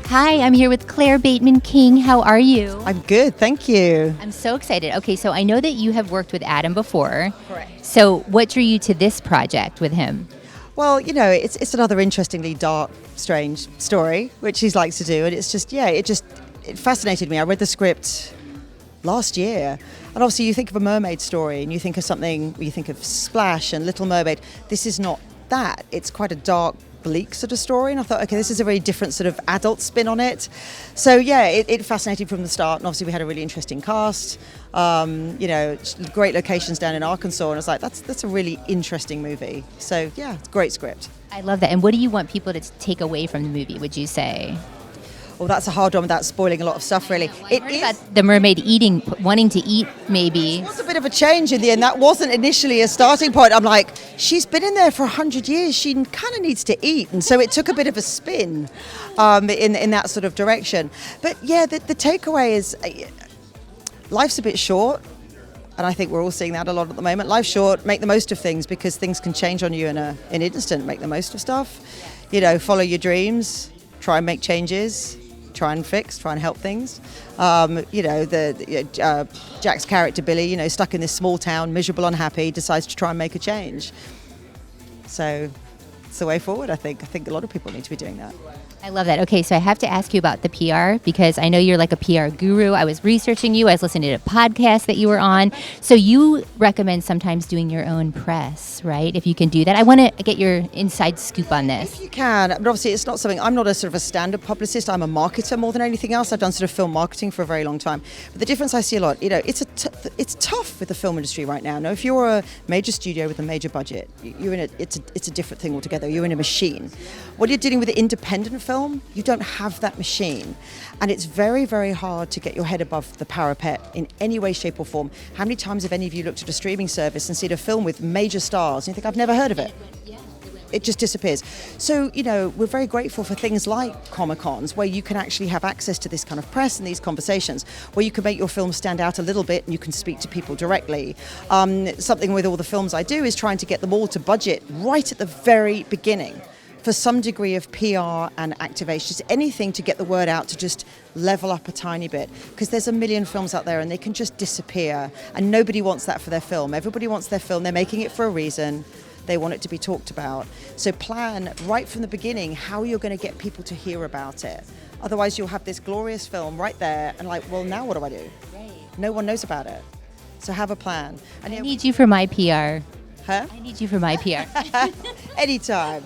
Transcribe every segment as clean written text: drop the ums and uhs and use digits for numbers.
Hi, I'm here with Clare Bateman King. How are you? I'm good, thank you. I'm so excited. Okay, so I know that you have worked with Adam before. Correct. So what drew you to this project with him? Well, you know, it's another interestingly dark, strange story, which he likes to do, and it's just, it fascinated me. I read the script last year, and obviously you think of a mermaid story, and you think of something, you think of Splash and Little Mermaid. This is not that. It's quite a dark, bleak sort of story, and I thought, okay, this is a very different sort of adult spin on it. So yeah, it fascinated from the start, and obviously we had a really interesting cast. Great locations down in Arkansas, and I was like, that's a really interesting movie. So yeah, it's a great script. I love that. And what do you want people to take away from the movie, would you say? Well, that's a hard one without spoiling a lot of stuff, really. It is about the mermaid wanting to eat, maybe. It was a bit of a change in the end. That wasn't initially a starting point. I'm like, she's been in there for 100 years. She kind of needs to eat. And so it took a bit of a spin in that sort of direction. But yeah, the takeaway is life's a bit short. And I think we're all seeing that a lot at the moment. Life's short, make the most of things because things can change on you in an instant. Make the most of stuff. You know, follow your dreams, try and make changes. Try and fix, try and help things. Jack's character Billy, stuck in this small town, miserable, unhappy, decides to try and make a change. So it's the way forward, I think. I think a lot of people need to be doing that. I love that. Okay, so I have to ask you about the PR because I know you're like a PR guru. I was researching you. I was listening to a podcast that you were on. So you recommend sometimes doing your own press, right? If you can do that. I want to get your inside scoop on this. If you can. But obviously, it's not something, I'm not a sort of a stand-up publicist. I'm a marketer more than anything else. I've done sort of film marketing for a very long time. But the difference I see a lot, it's tough with the film industry right now. Now, if you're a major studio with a major budget, it's a different thing altogether. You're in a machine. When you're dealing with an independent film, you don't have that machine. And it's very, very hard to get your head above the parapet in any way, shape or form. How many times have any of you looked at a streaming service and seen a film with major stars and you think, I've never heard of it? It just disappears. So, we're very grateful for things like Comic-Cons where you can actually have access to this kind of press and these conversations where you can make your film stand out a little bit and you can speak to people directly. Something with all the films I do is trying to get them all to budget right at the very beginning for some degree of PR and activation, just anything to get the word out to just level up a tiny bit. Because there's a million films out there and they can just disappear and nobody wants that for their film. Everybody wants their film. They're making it for a reason. They want it to be talked about. So plan right from the beginning how you're going to get people to hear about it. Otherwise you'll have this glorious film right there and like, well, now what do I do? Right. No one knows about it. So have a plan. And I need you for my PR. Huh? I need you for my PR. Anytime.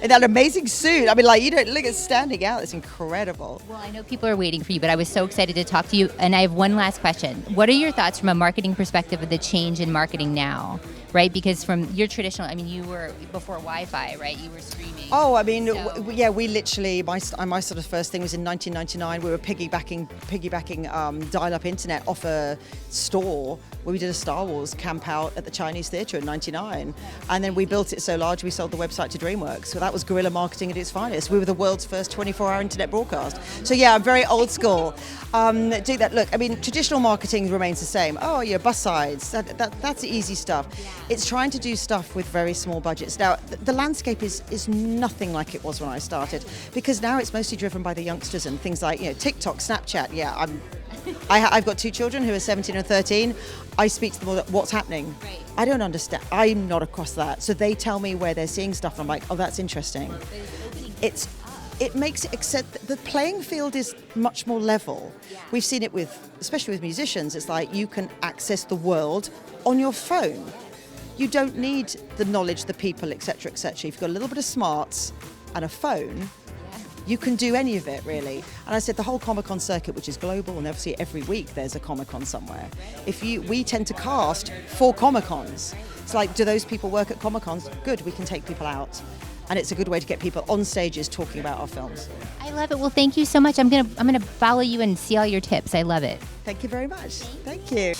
In that amazing suit. I mean, you don't look at standing out. It's incredible. Well, I know people are waiting for you, but I was so excited to talk to you. And I have one last question. What are your thoughts from a marketing perspective of the change in marketing now? Right? Because from your traditional, you were before Wi-Fi, right? You were streaming. Oh, we literally, my sort of first thing was in 1999. We were piggybacking dial-up internet off a store where we did a Star Wars camp out at the Chinese Theatre in 99. And then we built it so large, we sold the website to DreamWorks. So that was guerrilla marketing at its finest. We were the world's first 24-hour internet broadcast. So yeah, I'm very old school. Do that. Look, traditional marketing remains the same. Oh, yeah, bus sides. That's easy stuff. It's trying to do stuff with very small budgets. Now, the landscape is nothing like it was when I started because now it's mostly driven by the youngsters and things like TikTok, Snapchat. Yeah, I've got two children who are 17 and 13. I speak to them all, what's happening. Right. I don't understand. I'm not across that. So they tell me where they're seeing stuff. And I'm like, oh, that's interesting. It makes it, except the playing field is much more level. Yeah. We've seen it especially with musicians. It's like you can access the world on your phone. You don't need the knowledge, the people, etc., etc. If you've got a little bit of smarts and a phone, you can do any of it, really. And I said the whole Comic-Con circuit, which is global, and obviously every week there's a Comic-Con somewhere. We tend to cast for Comic-Cons. It's like, do those people work at Comic-Cons? Good, we can take people out. And it's a good way to get people on stages talking about our films. I love it. Well, thank you so much. I'm gonna follow you and see all your tips. I love it. Thank you very much. Thank you.